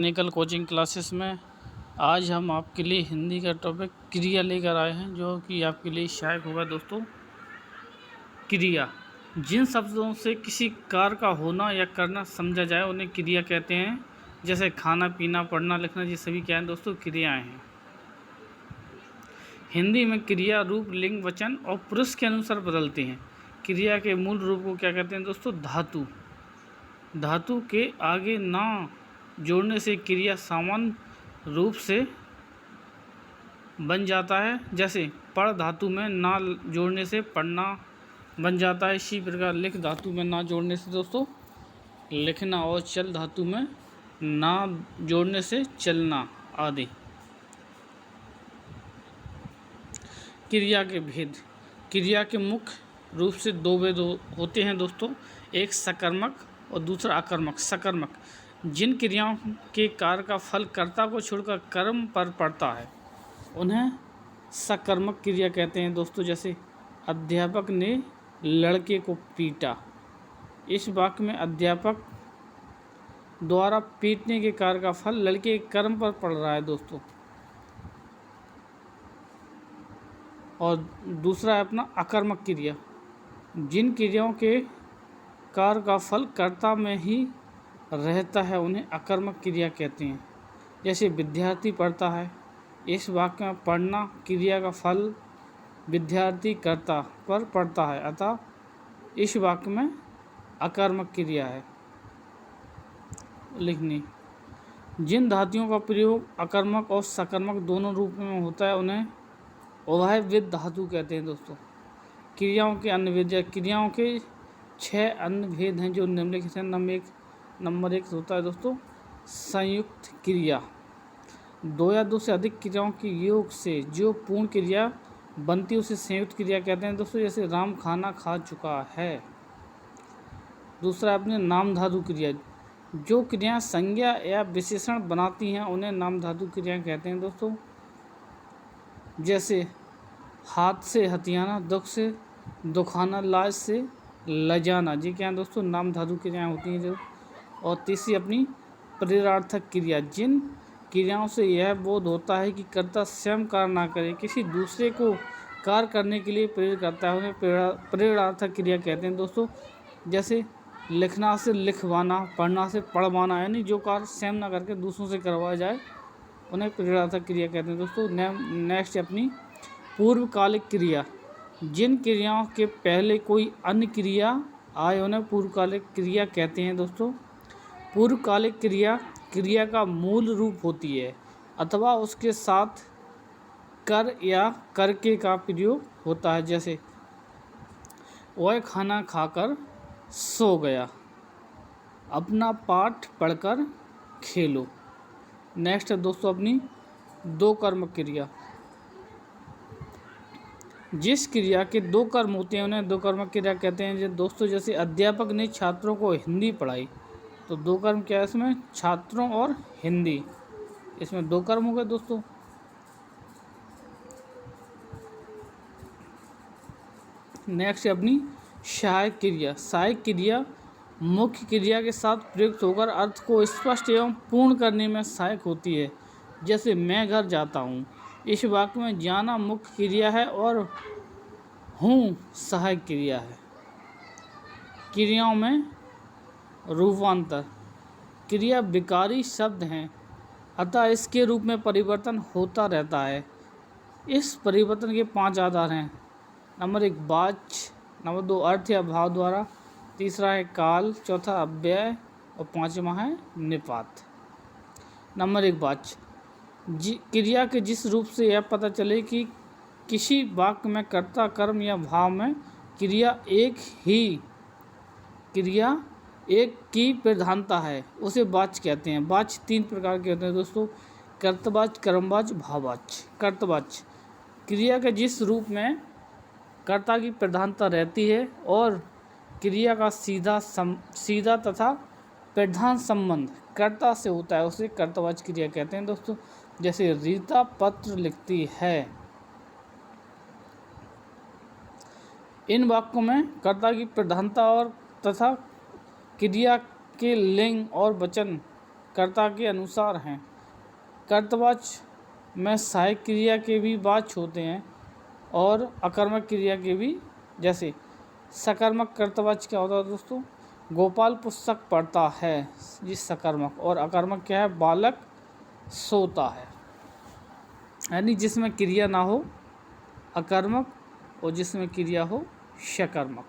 Technical coaching classes में आज हम आपके लिए हिंदी का टॉपिक क्रिया लेकर आए हैं, जो कि आपके लिए सहायक होगा। दोस्तों, क्रिया जिन शब्दों से किसी कार्य का होना या करना समझा जाए उन्हें क्रिया कहते हैं। जैसे खाना, पीना, पढ़ना, लिखना, ये सभी क्या हैं दोस्तों? क्रियाएं हैं। हिंदी में क्रिया रूप लिंग, वचन और पुरुष के अनुसार बदलते हैं। क्रिया के मूल रूप को क्या कहते हैं दोस्तों? धातु। धातु के आगे ना जोड़ने से क्रिया सामान्य रूप से बन जाता है। जैसे पढ़ धातु में ना जोड़ने से पढ़ना बन जाता है। इसी प्रकार लिख धातु में ना जोड़ने से दोस्तों लिखना, और चल धातु में ना जोड़ने से चलना आदि। क्रिया के भेद। क्रिया के मुख्य रूप से दो भेद होते हैं दोस्तों, एक सकर्मक और दूसरा अकर्मक। सकर्मक जिन क्रियाओं के कार्य का फल कर्ता को छोड़कर कर्म पर पड़ता है उन्हें सकर्मक क्रिया कहते हैं दोस्तों। जैसे अध्यापक ने लड़के को पीटा। इस वाक्य में अध्यापक द्वारा पीटने के कार्य का फल लड़के के कर्म पर पड़ रहा है दोस्तों। और दूसरा है अपना अकर्मक क्रिया। जिन क्रियाओं के कार्य का फल कर्ता में ही रहता है उन्हें अकर्मक क्रिया कहते हैं। जैसे विद्यार्थी पढ़ता है। इस वाक्य में पढ़ना क्रिया का फल विद्यार्थी कर्ता पर पड़ता है, अतः इस वाक्य में अकर्मक क्रिया है। लिखनी जिन धातुओं का प्रयोग अकर्मक और सकर्मक दोनों रूप में होता है उन्हें उभयविध धातु कहते हैं दोस्तों। क्रियाओं के अन्य भेद। क्रियाओं के 6 अन्य भेद हैं जो निम्नलिखित हैं। नंबर 1 होता है दोस्तों संयुक्त क्रिया। 2 या 2 से अधिक क्रियाओं के योग से जो पूर्ण क्रिया बनती है उसे संयुक्त क्रिया कहते हैं दोस्तों। जैसे राम खाना खा चुका है। दूसरा अपने नाम धातु क्रिया। जो क्रियाएं संज्ञा या विशेषण बनाती हैं उन्हें नाम धातु क्रियाएं कहते हैं दोस्तों। जैसे हाथ से हथियाना, दुख से दुखाना, लाज से लजाना, जी क्या है दोस्तों? नाम धातु क्रियाएं होती हैं जो। और तीसरी अपनी प्रेरणार्थक क्रिया। जिन क्रियाओं से यह बोध होता है कि कर्ता स्वयं कार्य ना करे, किसी दूसरे को कार्य करने के लिए प्रेरित करता है, उन्हें प्रेरणार्थक क्रिया कहते हैं दोस्तों। जैसे लिखना से लिखवाना, पढ़ना से पढ़वाना, यानी जो कार्य स्वयं ना करके दूसरों से करवाया जाए उन्हें प्रेरणार्थक क्रिया कहते हैं दोस्तों। नेक्स्ट अपनी पूर्वकालिक क्रिया। जिन क्रियाओं के पहले कोई अन्य क्रिया आए उन्हें पूर्वकालिक क्रिया कहते हैं दोस्तों। पूर्वकालिक क्रिया क्रिया का मूल रूप होती है अथवा उसके साथ कर या करके का प्रयोग होता है। जैसे वह खाना खाकर सो गया, अपना पाठ पढ़कर खेलो। नेक्स्ट है दोस्तों अपनी दो कर्म क्रिया। जिस क्रिया के 2 कर्म होते हैं उन्हें 2 कर्म क्रिया कहते हैं दोस्तों। जैसे अध्यापक ने छात्रों को हिंदी पढ़ाई, तो 2 कर्म क्या है इसमें? छात्रों और हिंदी, इसमें 2 कर्म हो गए दोस्तों। नेक्स्ट है अपनी सहायक क्रिया। सहायक क्रिया मुख्य क्रिया के साथ प्रयुक्त होकर अर्थ को स्पष्ट एवं पूर्ण करने में सहायक होती है। जैसे मैं घर जाता हूँ। इस वाक्य में जाना मुख्य क्रिया है और हूँ सहायक क्रिया है। क्रियाओं में रूपांतर। क्रिया विकारी शब्द हैं अतः इसके रूप में परिवर्तन होता रहता है। इस परिवर्तन के 5 आधार हैं। नंबर 1 वाच्य, नंबर 2 अर्थ या भाव द्वारा, तीसरा है काल, चौथा अव्यय और 5वां है निपात। नंबर 1 वाच्य। क्रिया के जिस रूप से यह पता चले कि किसी वाक्य में कर्ता, कर्म या भाव में क्रिया एक की प्रधानता है उसे वाच्य कहते हैं। वाच्य 3 प्रकार के होते हैं दोस्तों, कर्तवाच्य, कर्मवाच्य, भाववाच्य। कर्तवाच्य क्रिया के जिस रूप में कर्ता की प्रधानता रहती है और क्रिया का सीधा तथा प्रधान संबंध कर्ता से होता है उसे कर्तवाच्य क्रिया कहते हैं दोस्तों। जैसे रीता पत्र लिखती है। इन वाक्यों में कर्ता की प्रधानता और तथा क्रिया के लिंग और वचन कर्ता के अनुसार हैं। कर्तवाच्य में सहायक क्रिया के भी वाच्य होते हैं और अकर्मक क्रिया के भी। जैसे सकर्मक कर्तवाच्य क्या होता है दोस्तों? गोपाल पुस्तक पढ़ता है, ये सकर्मक। और अकर्मक क्या है? बालक सोता है। यानी जिसमें क्रिया ना हो अकर्मक और जिसमें क्रिया हो सकर्मक।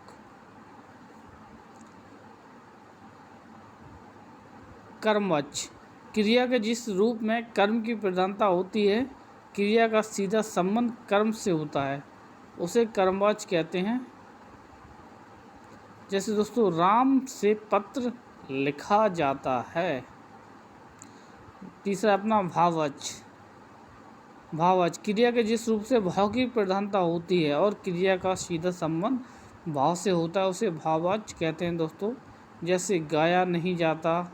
कर्मवाच्य क्रिया के जिस रूप में कर्म की प्रधानता होती है, क्रिया का सीधा संबंध कर्म से होता है, उसे कर्मवाच्य कहते हैं। जैसे दोस्तों राम से पत्र लिखा जाता है। तीसरा अपना भाववाच्य। भाववाच्य क्रिया के जिस रूप से भाव की प्रधानता होती है और क्रिया का सीधा संबंध भाव से होता है, उसे भाववाच्य कहते हैं दोस्तों। जैसे गाया नहीं जाता,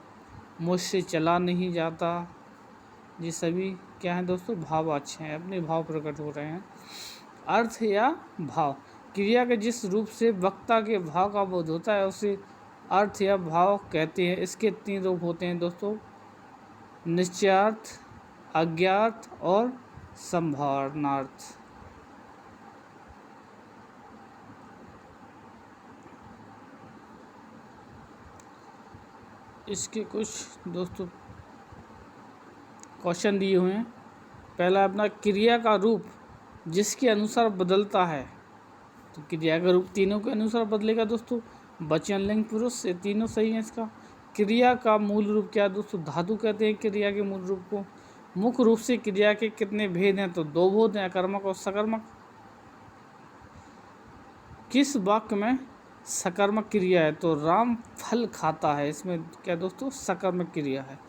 मुझसे चला नहीं जाता, ये सभी क्या हैं दोस्तों? भाववाच्य हैं, अपने भाव प्रकट हो रहे हैं। अर्थ या भाव क्रिया के जिस रूप से वक्ता के भाव का बोध होता है, उसे अर्थ या भाव कहते हैं। इसके 3 रूप होते हैं दोस्तों: निश्चयार्थ, अज्ञात और संभावनार्थ। इसके कुछ दोस्तों क्वेश्चन दिए हुए हैं। पहला अपना क्रिया का रूप जिसके अनुसार बदलता है, तो क्रिया का रूप तीनों के अनुसार बदलेगा दोस्तों। वचन, लिंग, पुरुष, ये तीनों सही हैं। इसका क्रिया का मूल रूप क्या है दोस्तों? धातु कहते हैं क्रिया के मूल रूप को। मुख्य रूप से क्रिया के कितने भेद हैं? तो 2 भेद हैं, अकर्मक और सकर्मक। किस वाक्य में सकर्मक क्रिया है? तो राम फल खाता है, इसमें क्या दोस्तों? सकर्मक क्रिया है।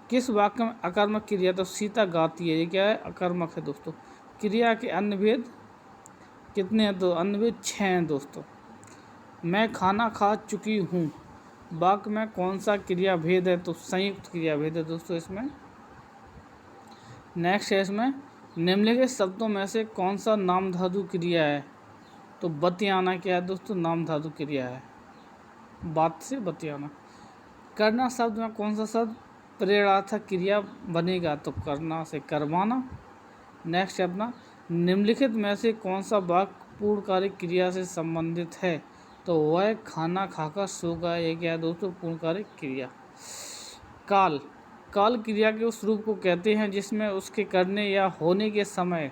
किस वाक्य में अकर्मक क्रिया? तो सीता गाती है, ये क्या है? अकर्मक है दोस्तों। क्रिया के अन्य भेद कितने हैं? तो अन्य भेद 6 हैं दोस्तों। मैं खाना खा चुकी हूँ, वाक्य में कौन सा क्रिया भेद है? तो संयुक्त क्रिया भेद है दोस्तों इसमें। नेक्स्ट है इसमें निम्नलिखित शब्दों में से कौन सा नाम धातु क्रिया है? तो बतियाना क्या है दोस्तों? नाम धातु क्रिया है, बात से बतियाना। करना शब्द में कौन सा शब्द प्रेरणार्थक क्रिया बनेगा? तो करना से करवाना। नेक्स्ट है अपना निम्नलिखित में से कौन सा वाक्य पूर्णकालिक क्रिया से संबंधित है? तो वह खाना खाकर सो गया, ये क्या है दोस्तों? पूर्णकालिक क्रिया। काल काल क्रिया के उस रूप को कहते हैं जिसमें उसके करने या होने के समय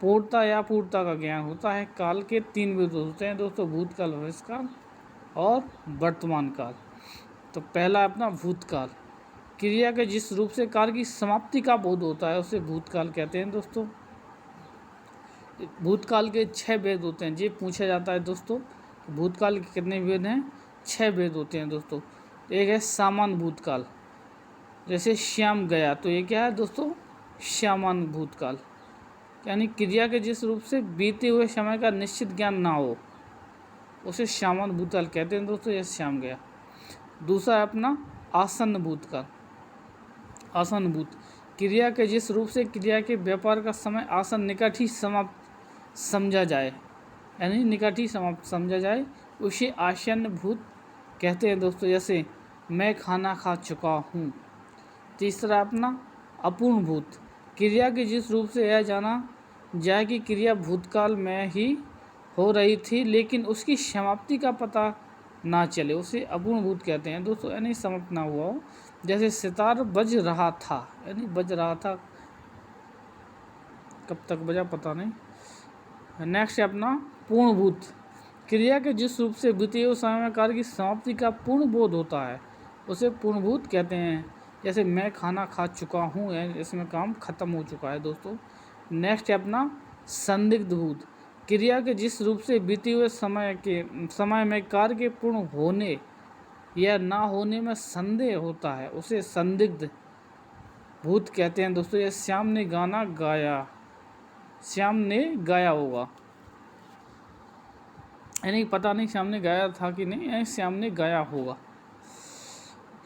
पूर्णता या पूर्णता का ज्ञान होता है। काल के 3 भेद होते हैं दोस्तों: भूतकाल, भविष्यकाल और वर्तमान काल। तो पहला अपना भूतकाल क्रिया के जिस रूप से कार्य की समाप्ति का बोध होता है, उसे भूतकाल कहते हैं दोस्तों। भूतकाल के 6 भेद होते हैं, ये पूछा जाता है दोस्तों। भूतकाल के कितने भेद हैं? 6 भेद होते हैं दोस्तों। एक है सामान्य भूतकाल, जैसे श्याम गया, तो ये क्या है दोस्तों? सामान्य भूतकाल। यानी क्रिया के जिस रूप से बीते हुए समय का निश्चित ज्ञान ना हो, उसे सामान्य भूतकाल कहते हैं दोस्तों। ये श्याम गया। दूसरा है अपना आसन्न भूतकाल। आसन्न भूत क्रिया के जिस रूप से क्रिया के व्यापार का समय आसन निकट ही समाप्त समझा जाए, यानी निकट ही समाप्त समझा जाए, उसे आसन्न भूत कहते हैं दोस्तों। जैसे मैं खाना खा चुका हूँ। तीसरा अपना अपूर्ण भूत क्रिया के जिस रूप से यह जाना जाए कि क्रिया भूतकाल में ही हो रही थी लेकिन उसकी समाप्ति का पता ना चले, उसे अपूर्ण भूत कहते हैं दोस्तों, यानी समाप्त ना हुआ हो। जैसे सितार बज रहा था, यानी बज रहा था, कब तक बजा पता नहीं। नेक्स्ट है अपना पूर्ण भूत क्रिया के जिस रूप से बीते समय में कार्य की समाप्ति का पूर्ण बोध होता है, उसे पूर्णभूत कहते हैं। जैसे मैं खाना खा चुका हूँ, इसमें काम खत्म हो चुका है दोस्तों। नेक्स्ट है अपना संदिग्ध भूत क्रिया के जिस रूप से बीते हुए समय में कार्य के पूर्ण होने या ना होने में संदेह होता है, उसे संदिग्ध भूत कहते हैं दोस्तों। ये श्याम ने गाना गाया, श्याम ने गाया होगा, यानी पता नहीं श्याम ने गाया था कि नहीं, यानी श्याम ने गाया होगा।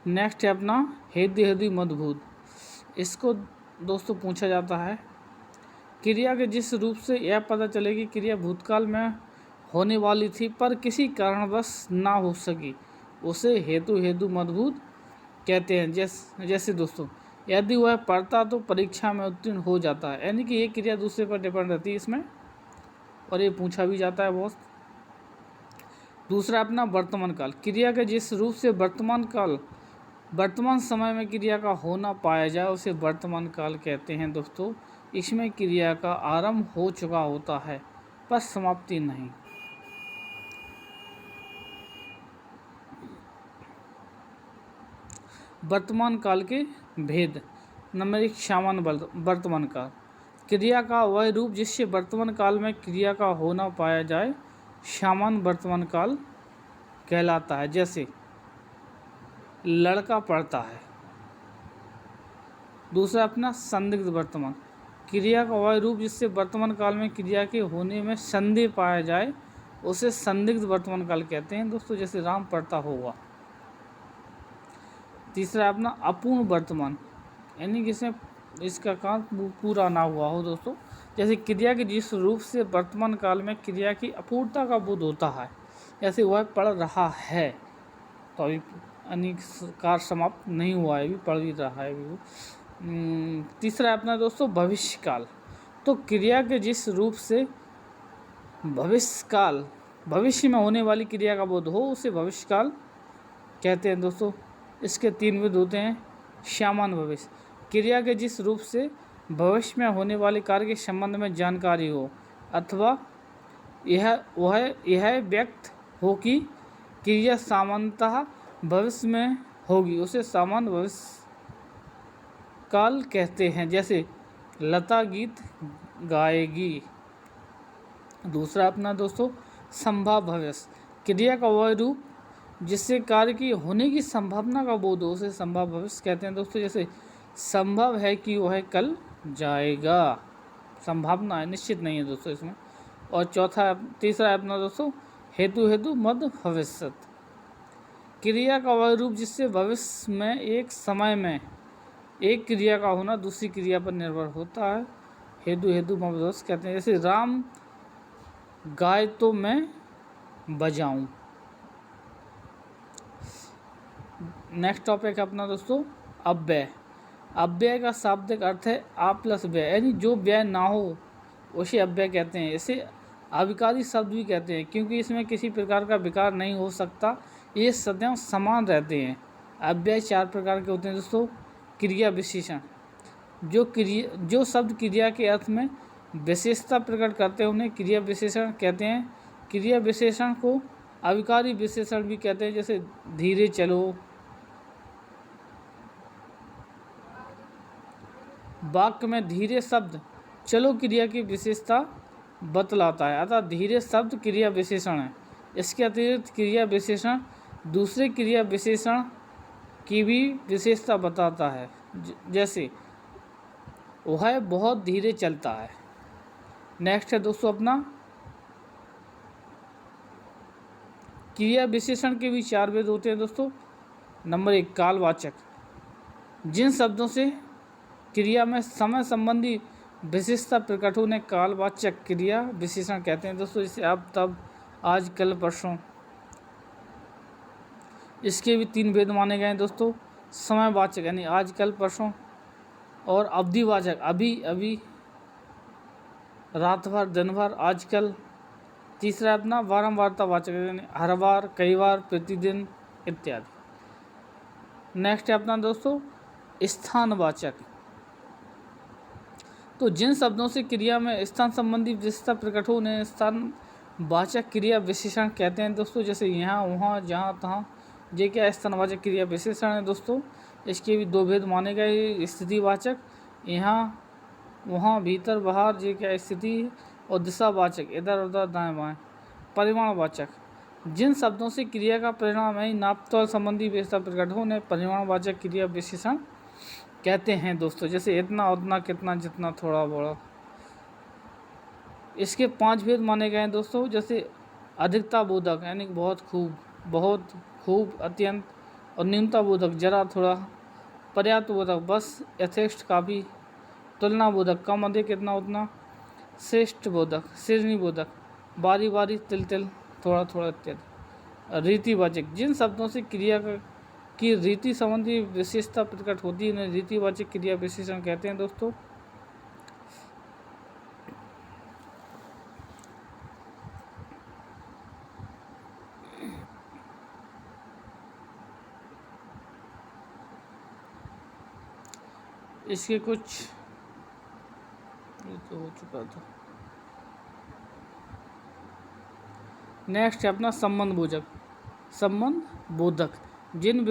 नेक्स्ट है अपना हेद्य मदभूत। इसको दोस्तों पूछा जाता है क्रिया के जिस रूप से यह पता चले कि क्रिया भूतकाल में होने वाली थी पर किसी कारणवश ना हो सकी, उसे हेतु मदभूत कहते हैं। जैसे दोस्तों, यदि वह पढ़ता तो परीक्षा में उत्तीर्ण हो जाता है, यानी कि एक क्रिया दूसरे पर डिपेंड रहती है इसमें, और ये पूछा भी जाता है बहुत। दूसरा अपना वर्तमान काल, क्रिया के जिस रूप से वर्तमान समय में क्रिया का होना पाया जाए उसे वर्तमान काल कहते हैं दोस्तों। इसमें क्रिया का आरंभ हो चुका होता है पर समाप्ति नहीं। वर्तमान काल के भेद। नंबर 1, सामान्य वर्तमान काल, क्रिया का वह रूप जिससे वर्तमान काल में क्रिया का होना पाया जाए सामान्य वर्तमान काल कहलाता है। जैसे लड़का पढ़ता है। दूसरा अपना संदिग्ध वर्तमान, क्रिया का वह रूप जिससे वर्तमान काल में क्रिया के होने में संदेह पाया जाए उसे संदिग्ध वर्तमान काल कहते हैं दोस्तों। जैसे राम पढ़ता होगा। तीसरा अपना अपूर्ण वर्तमान, यानी जिसमें इसका काम पूरा ना हुआ हो दोस्तों। जैसे क्रिया के जिस रूप से वर्तमान काल में क्रिया की अपूर्णता का बोध होता है, जैसे वह पढ़ रहा है तो अभी अनेक कार्य समाप्त नहीं हुआ है, अभी पढ़ भी रहा है अभी वो। तीसरा अपना दोस्तों भविष्य काल, तो क्रिया के जिस रूप से भविष्य में होने वाली क्रिया का बोध हो उसे भविष्य काल कहते हैं दोस्तों। इसके 3 विध होते हैं। सामान्य भविष्य, क्रिया के जिस रूप से भविष्य में होने वाले कार्य के संबंध में जानकारी हो अथवा यह व्यक्त हो कि क्रिया सामान्यतः भविष्य में होगी उसे सामान्य भविष्य काल कहते हैं। जैसे लता गीत गाएगी। दूसरा अपना दोस्तों संभाव्य भविष्य, क्रिया का वह रूप जिससे कार्य की होने की संभावना का बोध हो उसे संभाव्य भविष्य कहते हैं दोस्तों। जैसे संभव है कि वह कल जाएगा, संभावना है, निश्चित नहीं है दोस्तों इसमें। और तीसरा अपना दोस्तों हेतु मध्य भविष्य, क्रिया का वह रूप जिससे भविष्य में एक समय में एक क्रिया का होना दूसरी क्रिया पर निर्भर होता है, हेतु मध्य भविष्य कहते हैं। जैसे राम गाय तो मैं बजाऊं। नेक्स्ट टॉपिक है अपना दोस्तों अव्यय। अव्यय का शाब्दिक अर्थ है आ प्लस व्यय, यानी जो व्यय ना हो उसे अव्यय कहते हैं। इसे अविकारी शब्द भी कहते हैं क्योंकि इसमें किसी प्रकार का विकार नहीं हो सकता, ये सदैव समान रहते हैं। अव्यय 4 प्रकार के होते हैं दोस्तों। क्रिया विशेषण, जो शब्द क्रिया के अर्थ में विशेषता प्रकट करते हैं उन्हें क्रिया विशेषण कहते हैं। क्रिया विशेषण को अविकारी विशेषण भी कहते हैं। जैसे धीरे चलो, वाक्य में धीरे शब्द चलो क्रिया की विशेषता बतलाता है, अतः धीरे शब्द क्रिया विशेषण है। इसके अतिरिक्त क्रिया विशेषण दूसरे क्रिया विशेषण की भी विशेषता बताता है। जैसे वह बहुत धीरे चलता है। नेक्स्ट है दोस्तों अपना क्रिया विशेषण के भी 4 भेद होते हैं दोस्तों। नंबर 1 कालवाचक, जिन शब्दों से क्रिया में समय संबंधी विशेषता प्रकट होने कालवाचक क्रिया विशेषण कहते हैं दोस्तों। जैसे अब, तब, आज, कल, परसों। इसके भी 3 भेद माने गए हैं दोस्तों। समयवाचक यानी आज, कल, परसों, और अवधिवाचक अभी, अभी, रात भर, दिन भर, आजकल। तीसरा अपना वारंवारतावाचक यानी हर बार, कई बार, प्रतिदिन इत्यादि। नेक्स्ट है अपना दोस्तों स्थानवाचक, तो जिन शब्दों से क्रिया में स्थान संबंधी विशेषता प्रकट हो उन्हें स्थानवाचक क्रिया विशेषण कहते हैं दोस्तों। जैसे यहाँ, वहाँ, जहाँ, तहाँ, ये क्या स्थानवाचक क्रिया विशेषण है दोस्तों। इसके भी 2 भेद माने गए, स्थितिवाचक यहाँ, वहाँ, भीतर, बाहर, ये क्या स्थिति है, और दिशावाचक इधर उधर, दाएं बाएं। परिमाणवाचक, जिन शब्दों से क्रिया का परिणाम है नापतोल संबंधी विशेषता प्रकट हो उन्हें परिमाणवाचक क्रिया विशेषण कहते हैं दोस्तों। जैसे इतना, उतना, कितना, जितना, थोड़ा, बड़ा। इसके 5 भेद माने गए हैं दोस्तों। जैसे अधिकता बोधक यानी बहुत खूब, अत्यंत, और न्यूनता बोधक जरा, थोड़ा, पर्याप्त बोधक बस, यथेष्ट, काफ़ी, तुलना बोधक कम, अधिक, इतना, उतना, श्रेष्ठ बोधक, श्रेणी बोधक, बारी बारी, तिल तिल, थोड़ा थोड़ा इत्यादि। रीतिवाचक, जिन शब्दों से क्रिया की रीति संबंधी विशेषता प्रकट होती है, उन्हें रीतिवाचक क्रिया विशेषण कहते हैं दोस्तों। इसके कुछ, ये तो हो चुका था। नेक्स्ट है अपना संबंध बोधक। संबंध बोधक जिन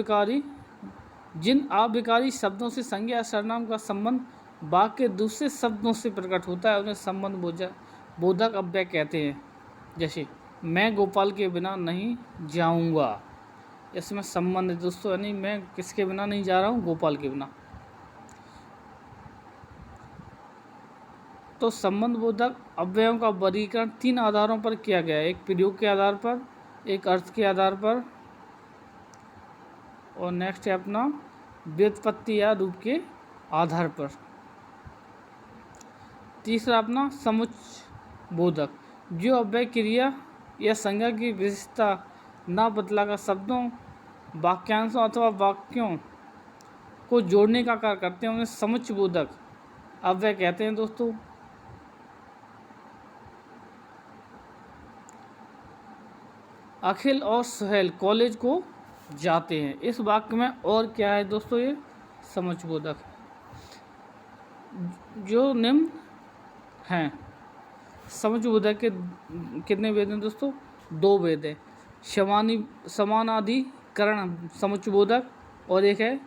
अविकारी शब्दों से संज्ञा या सर्वनाम का संबंध वाक्य के दूसरे शब्दों से प्रकट होता है, उन्हें संबंध बोधक अव्यय कहते हैं। जैसे मैं गोपाल के बिना नहीं जाऊंगा, इसमें संबंध है दोस्तों, यानी मैं किसके बिना नहीं जा रहा हूँ, गोपाल के बिना। तो संबंध बोधक अव्ययों का वर्गीकरण 3 आधारों पर किया गया है, एक प्रयोग के आधार पर, एक अर्थ के आधार पर, और नेक्स्ट है अपना व्युत्पत्ति या रूप के आधार पर। तीसरा अपना समुच्चय बोधक, जो अव्यय क्रिया या संज्ञा की विशेषता ना बतलाकर शब्दों, वाक्यांशों अथवा वाक्यों को जोड़ने का कार्य करते हैं, उन्हें समुच्चय बोधक अव्यय कहते हैं दोस्तों। अखिल और सुहेल कॉलेज को जाते हैं, इस वाक्य में और क्या है दोस्तों, ये समुच्चय बोधक जो निम्न हैं। समुच्चय बोधक के कितने वेद हैं दोस्तों, 2 वेद हैं, समानाधिकरण समुच्चय बोधक और एक है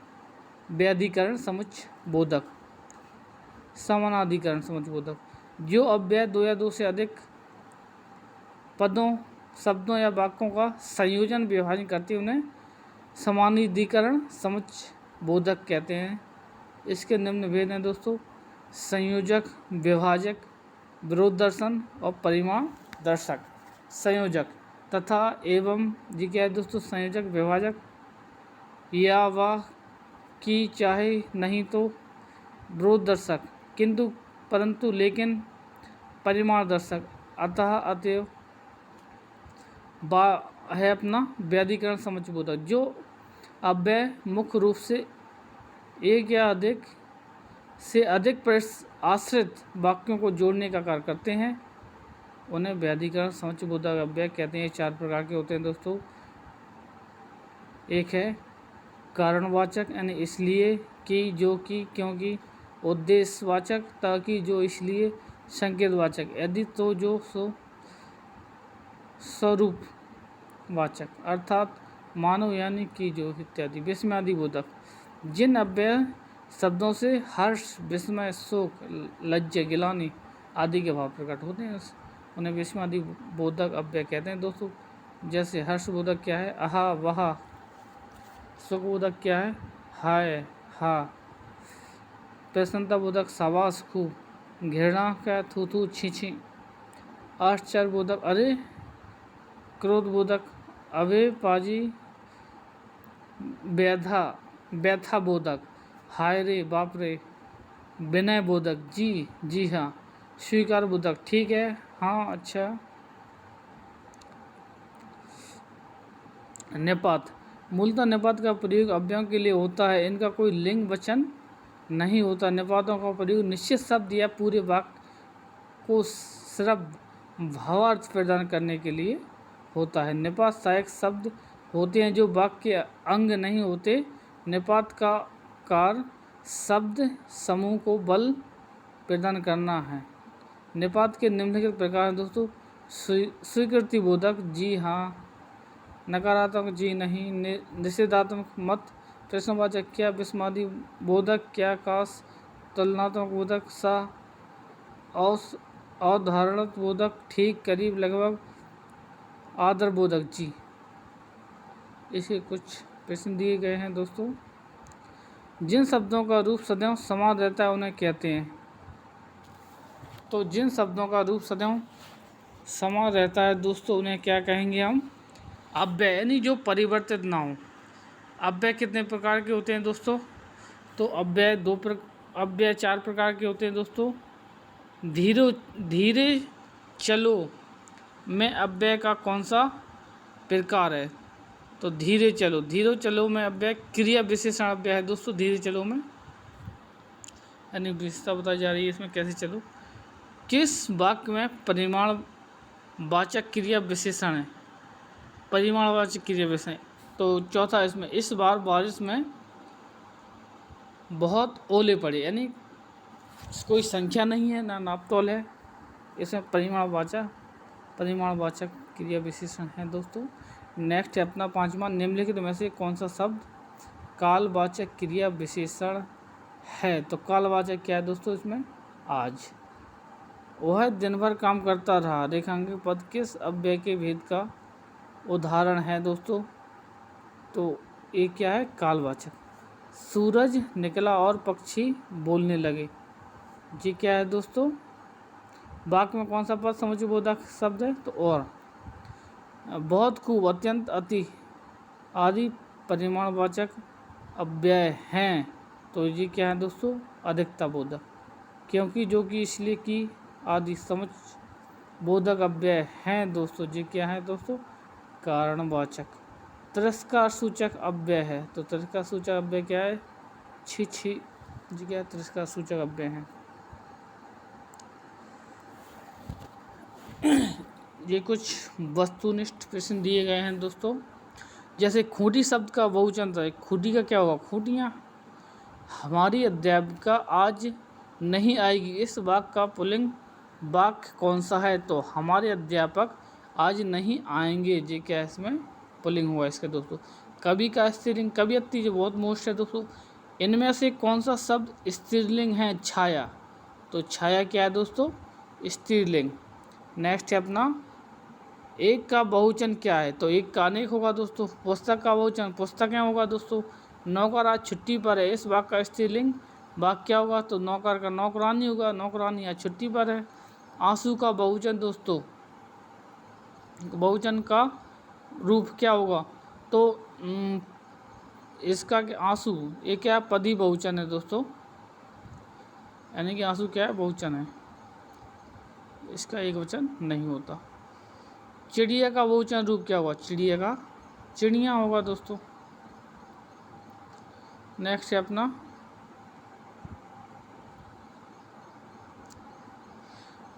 व्याधिकरण समुच्चय बोधक। समानाधिकरण समुच्चय बोधक जो अव्यय 2 या 2 से अधिक पदों, शब्दों या वाक्यों का संयोजन विभाजन करते हैं, उन्हें समानाधिकरण समुच्चय बोधक कहते हैं। इसके निम्न भेद हैं दोस्तों, संयोजक, विभाजक, विरोध दर्शन और परिमाण दर्शक। संयोजक तथा एवं जी क्या है दोस्तों, संयोजक, विभाजक, या वह की चाहे नहीं तो, विरोध दर्शक किंतु परंतु लेकिन, परिमाण दर्शक अतः अतएव, है अपना व्याधिकरण समुच्चय बोधक जो अव्यय मुख्य रूप से एक या अधिक से अधिक आश्रित वाक्यों को जोड़ने का कार्य करते हैं, उन्हें व्याधिकरण समुच्चय बोधक अव्यय कहते हैं। 4 प्रकार के होते हैं दोस्तों। एक है कारणवाचक, यानी इसलिए, कि, जो, कि, क्योंकि, उद्देश्यवाचक, ताकि, जो, इसलिए, संकेतवाचक, यदि, तो, जो, सो, स्वरूपवाचक, अर्थात मानव, यानी कि, जो, इत्यादि। विस्मयादि बोधक जिन अव्यय शब्दों से हर्ष, विस्मय, शोक, लज्जा, गिलानी आदि के भाव प्रकट होते हैं, उन्हें विस्मयादि बोधक अव्यय कहते हैं दोस्तों। जैसे हर्ष बोधक क्या है, आहा, वहा। शोक बोधक क्या है, हाय, हा। प्रसन्नता बोधक शाबाश, खूब। घृणा का थू थू, छी छी। आश्चर्य बोधक अरे। क्रोध बोधक अबे, पाजी। व्यथा बोधक हाय रे, बाप रे। विनय बोधक जी, जी हाँ। स्वीकार बोधक ठीक है, हाँ, अच्छा। निपात मूलतः निपात का प्रयोग अव्ययों के लिए होता है, इनका कोई लिंग वचन नहीं होता। निपातों का प्रयोग निश्चित शब्द या पूरे वाक्य को शब्द भावार्थ प्रदान करने के लिए होता है। निपात सहायक शब्द होते हैं जो वाक्य के अंग नहीं होते। निपात का कार्य शब्द समूह को बल प्रदान करना है। निपात के निम्नलिखित प्रकार हैं दोस्तों। स्वीकृति बोधक जी हाँ, नकारात्मक जी नहीं, निषेधात्मक मत, प्रश्नवाचक क्या, विस्मयादि बोधक क्या, काश, तुलनात्मक बोधक सा, अवधारणात्मक बोधक ठीक, करीब, लगभग, आदर बोधक जी। इसके कुछ प्रश्न दिए गए हैं दोस्तों। जिन शब्दों का रूप सदैव समान रहता है उन्हें कहते हैं। तो जिन शब्दों का रूप सदैव समान रहता है दोस्तों उन्हें क्या कहेंगे हम, अव्यय, यानी जो परिवर्तित ना हो। अव्यय कितने प्रकार के होते हैं दोस्तों, तो अव्यय 4 प्रकार के होते हैं दोस्तों। धीरे चलो में अव्यय का कौन सा प्रकार है, तो धीरे चलो, धीरे चलो में अव्यय क्रिया विशेषण अव्यय है दोस्तों। धीरे चलो में यानी विशेषता बताई जा रही है इसमें, कैसे चलो। किस वाक्य में परिमाण वाचक क्रिया विशेषण है? परिमाणवाचक क्रिया विशेषण। तो चौथा इसमें, इस बार बारिश में बहुत ओले पड़े, यानी कोई संख्या नहीं है ना नापतोल है, इसमें परिमाणवाचक क्रिया विशेषण है दोस्तों। नेक्स्ट है अपना पांचवा, निम्नलिखित में से कौन सा शब्द कालवाचक क्रिया विशेषण है? तो कालवाचक क्या है दोस्तों इसमें? आज। वह दिन भर काम करता रहा, रेखांकित पद किस अव्यय के भेद का उदाहरण है दोस्तों? तो ये क्या है? कालवाचक। सूरज निकला और पक्षी बोलने लगे, जी क्या है दोस्तों? वाक्य में कौन सा पद समुच्चयबोधक शब्द है? तो और। बहुत खूब, अत्यंत, अति आदि परिमाणवाचक अव्यय हैं, तो ये क्या है दोस्तों? अधिकता बोधक। क्योंकि, जो कि, इसलिए कि आदि समुच्चयबोधक अव्यय हैं दोस्तों, ये क्या है दोस्तों? कारणवाचक। तिरस्कार सूचक अव्यय है, तो तिरस्कार सूचक अव्यय क्या है? छी छी, जी क्या है? तिरस्कार सूचक अव्यय है। ये कुछ वस्तुनिष्ठ प्रश्न दिए गए हैं दोस्तों। जैसे खूंटी शब्द का बहुवचन है, खूंटी का क्या होगा? खूंटियाँ। हमारी अध्यापिका आज नहीं आएगी, इस वाक्य का पुल्लिंग वाक्य कौन सा है? तो हमारे अध्यापक आज नहीं आएंगे, जी क्या है इसमें? पुल्लिंग हुआ इसका दोस्तों। कवि का स्त्रीलिंग, कवियत्री, जो बहुत मोस्ट है दोस्तों। इनमें से कौन सा शब्द स्त्रीलिंग है? छाया। तो छाया क्या है दोस्तों? स्त्रीलिंग। नेक्स्ट है अपना, एक का बहुवचन क्या है? तो एक का अनेक होगा दोस्तों। पुस्तक का बहुवचन पुस्तकें होगा दोस्तों। नौकर आज छुट्टी पर है, इस वाक्य का स्त्रीलिंग वाक्य क्या होगा? तो नौकर का नौकरानी होगा, नौकरानी आज छुट्टी पर है। आंसू का बहुवचन दोस्तों, बहुवचन का रूप क्या होगा? तो इसका आंसू, ये क्या? पदी बहुवचन है दोस्तों, यानी कि आंसू क्या है? बहुवचन है, इसका एक वचन नहीं होता। चिड़िया का बहुवचन रूप क्या होगा? चिड़िया का चिड़िया होगा दोस्तों। नेक्स्ट है अपना,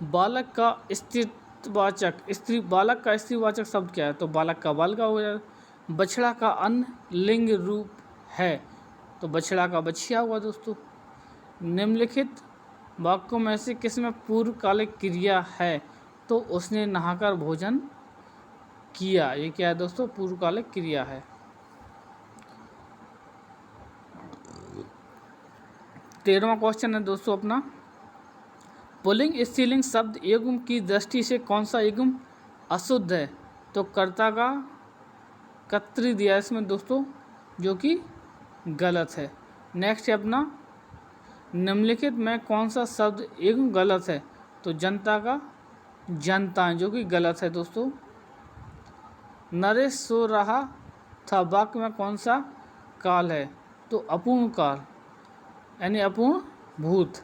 बालक का स्त्रीवाचक बालक का स्त्रीवाचक शब्द क्या है? तो बालक का बालिका हो जाएगा। बछड़ा का अन्य लिंग रूप है, तो बछड़ा का बछिया हुआ दोस्तों। निम्नलिखित वाक्यों में से किसमें पूर्वकालिक क्रिया है? तो उसने नहाकर भोजन किया, ये क्या है दोस्तों? पूर्वकालिक क्रिया है। 13वां क्वेश्चन है दोस्तों अपना, पुल्लिंग स्त्रीलिंग शब्द युग्म की दृष्टि से कौन सा युग्म अशुद्ध है? तो कर्ता का कर्तृ दिया इसमें दोस्तों, जो कि गलत है। नेक्स्ट है अपना, निम्नलिखित में कौन सा शब्द युग्म गलत है? तो जनता का जनता, जो कि गलत है दोस्तों। नरेश सो रहा था, वाक्य में कौन सा काल है? तो अपूर्ण काल, यानी अपूर्ण भूत।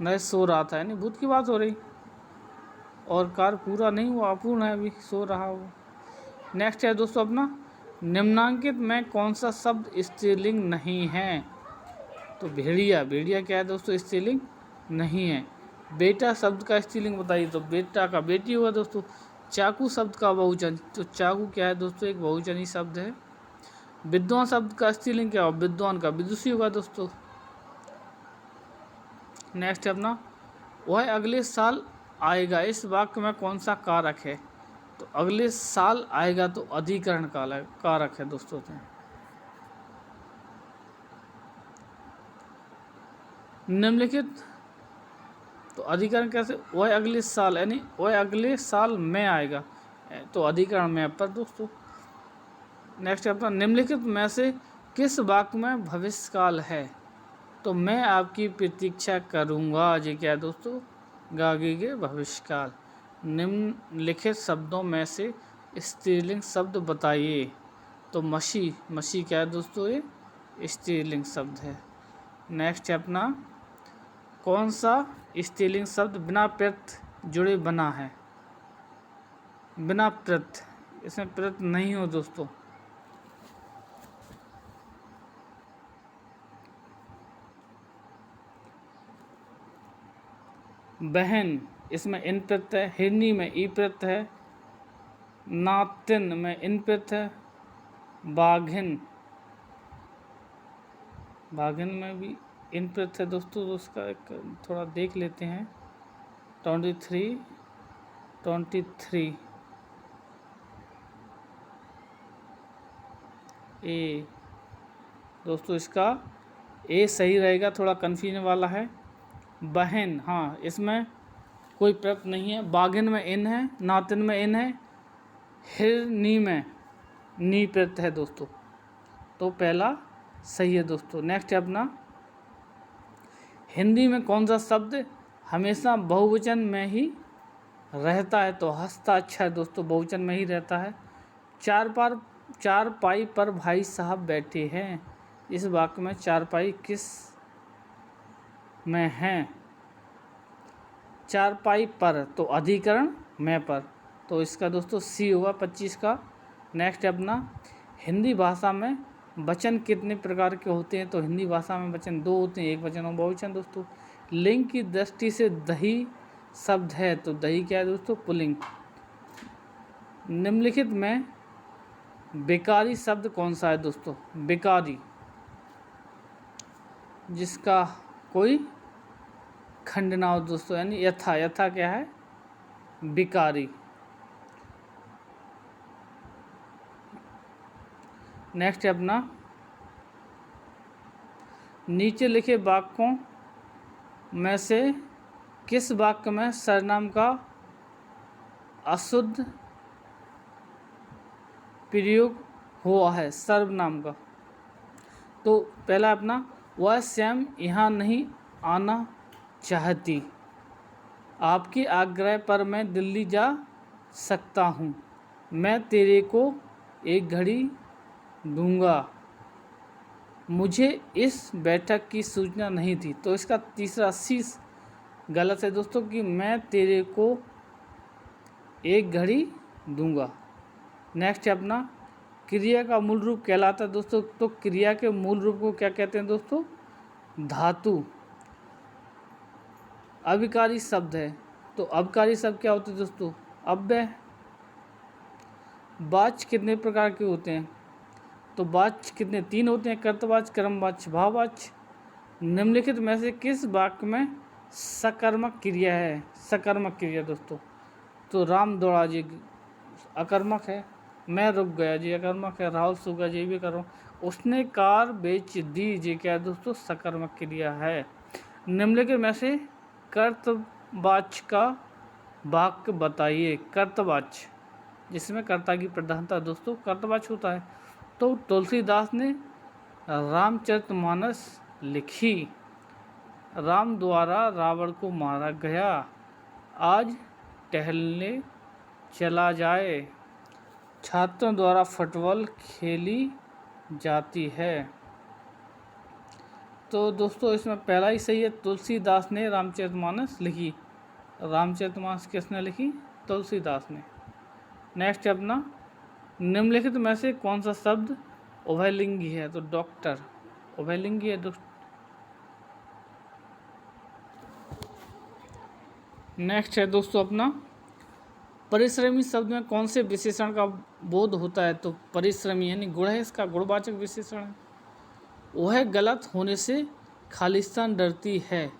नरेश सो रहा था, यानी भूत की बात हो रही, और काल पूरा नहीं हुआ, अपूर्ण है, अभी सो रहा वो। नेक्स्ट है दोस्तों अपना, निम्नांकित में कौन सा शब्द स्त्रीलिंग नहीं है? तो भेड़िया, भेड़िया क्या है दोस्तों? स्त्रीलिंग नहीं है। बेटा शब्द का स्त्रीलिंग बताइए, तो बेटा का बेटी होगा दोस्तों। चाकू शब्द का बहुवचन, तो चाकू क्या है दोस्तों? एक बहुवचनी शब्द है। विद्वान शब्द का स्त्रीलिंग क्या होगा? विद्वान का विदुषी होगा दोस्तों। नेक्स्ट है अपना, वह अगले साल आएगा, इस वाक्य में कौन सा कारक है? तो अगले साल आएगा, तो अधिकरण कारक है दोस्तों। निम्नलिखित, तो अधिकरण कैसे? वह अगले साल, यानी वह अगले साल में आएगा, तो अधिकरण में पर दोस्तों। नेक्स्ट है अपना, निम्नलिखित में से किस वाक्य में भविष्यकाल है? तो मैं आपकी प्रतीक्षा करूंगा, जी क्या है दोस्तों? गागेगे भविष्यकाल। निम्नलिखित शब्दों में से स्त्रीलिंग शब्द बताइए। तो मसी, मसी क्या है दोस्तों? ये स्त्रीलिंग शब्द है। नेक्स्ट है अपना, कौन सा स्त्रीलिंग शब्द बिना प्रत्यय जुड़े बना है? बिना प्रत्यय, इसमें प्रत्यय नहीं हो दोस्तों, बहन, इसमें इन प्रत्यय है। हिरनी में ई प्रत्यय है। नातिन में इन प्रत्यय है। बाघिन, बाघिन में भी इन प्रत्यय है दोस्तों। तो उसका एक थोड़ा देख लेते हैं। 23 ए दोस्तों, इसका ए सही रहेगा, थोड़ा कन्फ्यूजन वाला है। बहन, हाँ, इसमें कोई प्रत्यय नहीं है। बाघिन में इन है। नातिन में इन है। हिरनी में नी प्रत्यय है दोस्तों। तो पहला सही है दोस्तों। नेक्स्ट है अपना, हिंदी में कौन सा शब्द हमेशा बहुवचन में ही रहता है? तो हस्ताक्षर दोस्तों बहुवचन में ही रहता है। चारपाई पर भाई साहब बैठे हैं। इस वाक्य में चारपाई किस में है? चारपाई पर, तो अधिकरण में पर। तो इसका दोस्तों सी होगा 25 का। नेक्स्ट है अपना, हिंदी भाषा में वचन कितने प्रकार के होते हैं? तो हिंदी भाषा में वचन 2 होते हैं, एक वचन और बहुवचन दोस्तों। लिंग की दृष्टि से दही शब्द है, तो दही क्या है दोस्तों? पुल्लिंग। निम्नलिखित में बेकारी शब्द कौन सा है दोस्तों? बेकारी, जिसका कोई खंड ना हो दोस्तों, यानी यथा। यथा क्या है? बेकारी। नेक्स्ट है अपना, नीचे लिखे वाक्यों में से किस वाक्य में सर्वनाम का अशुद्ध प्रयोग हुआ है? सर्वनाम का। तो पहला अपना, वह स्वयं यहाँ नहीं आना चाहती। आपके आग्रह पर मैं दिल्ली जा सकता हूँ। मैं तेरे को एक घड़ी दूंगा। मुझे इस बैठक की सूचना नहीं थी। तो इसका तीसरा सी गलत है दोस्तों, कि मैं तेरे को एक घड़ी दूंगा। नेक्स्ट है अपना, क्रिया का मूल रूप कहलाता है दोस्तों। तो क्रिया के मूल रूप को क्या कहते हैं दोस्तों? धातु। अविकारी शब्द है, तो अविकारी शब्द क्या होते हैं दोस्तों? अव्यय। वाच्य कितने प्रकार के होते हैं? तो वाच्य कितने? 3 होते हैं, कर्तवाच्य, क्रमवाच्य, भाववाच्य। निम्नलिखित में से किस वाक्य में सकर्मक क्रिया है? सकर्मक क्रिया दोस्तों, तो राम दौड़ा जी अकर्मक है। मैं रुक गया जी अकर्मक है। राहुल सो गया जी भी कर रहा हूँ। उसने कार बेच दी जी क्या है दोस्तों? सकर्मक क्रिया है। निम्नलिखित में से कर्तवाच्य का वाक्य बताइए। कर्तवाच्य, जिसमें कर्ता की प्रधानता दोस्तों कर्तवाच्य होता है। तो तुलसीदास ने रामचरितमानस लिखी। राम द्वारा रावण को मारा गया। आज टहलने चला जाए। छात्रों द्वारा फुटबॉल खेली जाती है। तो दोस्तों इसमें पहला ही सही है, तुलसीदास ने रामचरितमानस लिखी। रामचरितमानस किसने लिखी? तुलसीदास ने। नेक्स्ट है अपना, निम्नलिखित में से कौन सा शब्द उभयलिंगी है? तो डॉक्टर उभयलिंगी है दोस्तों। नेक्स्ट है दोस्तों अपना, परिश्रमी शब्द में कौन से विशेषण का बोध होता है? तो परिश्रमी यानी गुण है, इसका गुणवाचक विशेषण है। वह गलत होने से खालिस्तान डरती है।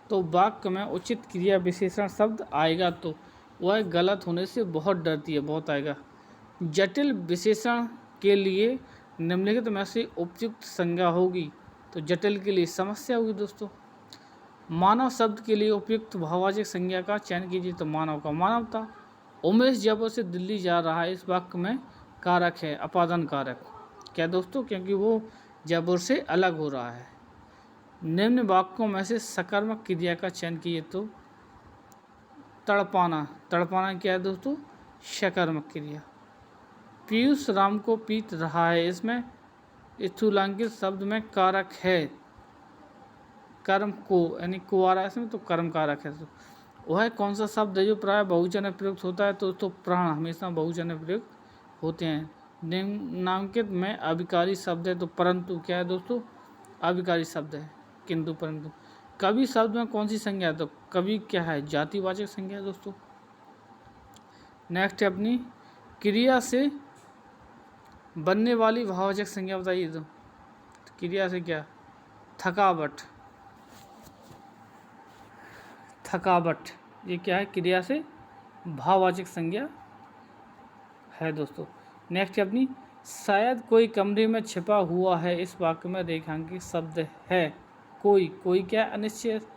तो वाक्य में उचित क्रिया विशेषण शब्द आएगा। तो वह गलत होने से बहुत डरती है, बहुत आएगा। जटिल विशेषण के लिए निम्नलिखित में से उपयुक्त संज्ञा होगी। तो जटिल के लिए समस्या होगी दोस्तों। मानव शब्द के लिए उपयुक्त भाववाचक संज्ञा का चयन कीजिए। तो मानव का मानवता। उमेश जयपुर से दिल्ली जा रहा है, इस वाक्य में कारक है अपादान कारक। क्या दोस्तों? क्योंकि वो जयपुर से अलग हो रहा है। निम्न वाक्यों में से सकर्मक क्रिया का चयन कीजिए। तो तड़पाना, तड़पाना क्या है दोस्तों? सकर्मक क्रिया। पीयूष राम को पीट रहा है, इसमें स्थूलांकित शब्द में कारक है कर्म को, यानी को आ रहा है इसमें, तो कर्म कारक है। तो वह कौन सा शब्द है जो प्राय बहुवचन में प्रयुक्त होता है? तो प्राण हमेशा बहुवचन में प्रयुक्त होते हैं। निम्नांकित में अविकारी शब्द है, तो परंतु क्या है दोस्तों? अविकारी शब्द है, किंतु परंतु। कवि शब्द में कौन सी संज्ञा है? तो कवि क्या है? जातिवाचक संज्ञा है दोस्तों। नेक्स्ट है अपनी क्रिया से बनने वाली भाववाचक संज्ञा बताइए। तो क्रिया से क्या? थकावट, थकावट, ये क्या है? क्रिया से भाववाचक संज्ञा है दोस्तों। नेक्स्ट है अपनी शायद कोई कमरे में छिपा हुआ है, इस वाक्य में रेखांकित शब्द है कोई। कोई क्या? अनिश्चित,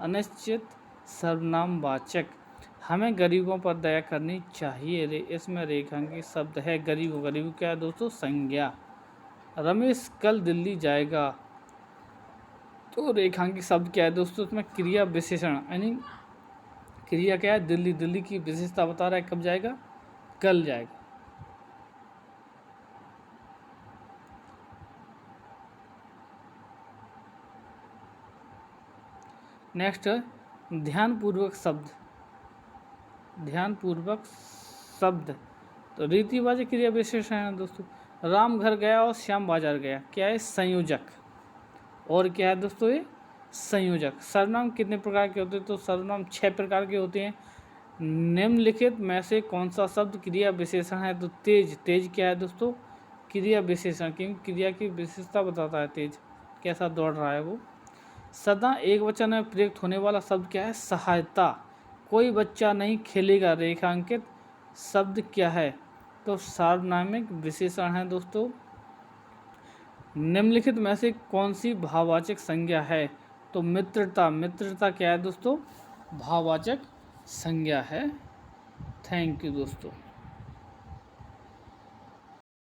अनिश्चित सर्वनाम वाचक। हमें गरीबों पर दया करनी चाहिए, इसमें रेखांकित शब्द है गरीब। गरीब क्या है दोस्तों? संज्ञा। रमेश कल दिल्ली जाएगा, तो रेखांकित शब्द क्या है दोस्तों? इसमें क्रिया विशेषण, यानी क्रिया क्या है? दिल्ली। दिल्ली की विशेषता बता रहा है, कब जाएगा? कल जाएगा। नेक्स्ट ध्यानपूर्वक शब्द, ध्यानपूर्वक शब्द। तो रीतिवाचक क्रिया विशेषण है दोस्तों। राम घर गया और श्याम बाजार गया, क्या है? संयोजक। और क्या है दोस्तों? ये संयोजक। सर्वनाम कितने प्रकार के होते हैं? तो सर्वनाम 6 प्रकार के होते हैं। निम्नलिखित में से कौन सा शब्द क्रिया विशेषण है? तो तेज। तेज क्या है दोस्तों? क्रिया विशेषण, क्योंकि क्रिया की विशेषता बताता है तेज, कैसा दौड़ रहा है वो। सदा एक वचन में प्रयुक्त होने वाला शब्द क्या है? सहायता। कोई बच्चा नहीं खेलेगा, रेखांकित शब्द क्या है? तो सार्वनामिक विशेषण है दोस्तों। निम्नलिखित में से कौन सी भाववाचक संज्ञा है? तो मित्रता। मित्रता क्या है दोस्तों? भाववाचक संज्ञा है। थैंक यू दोस्तों।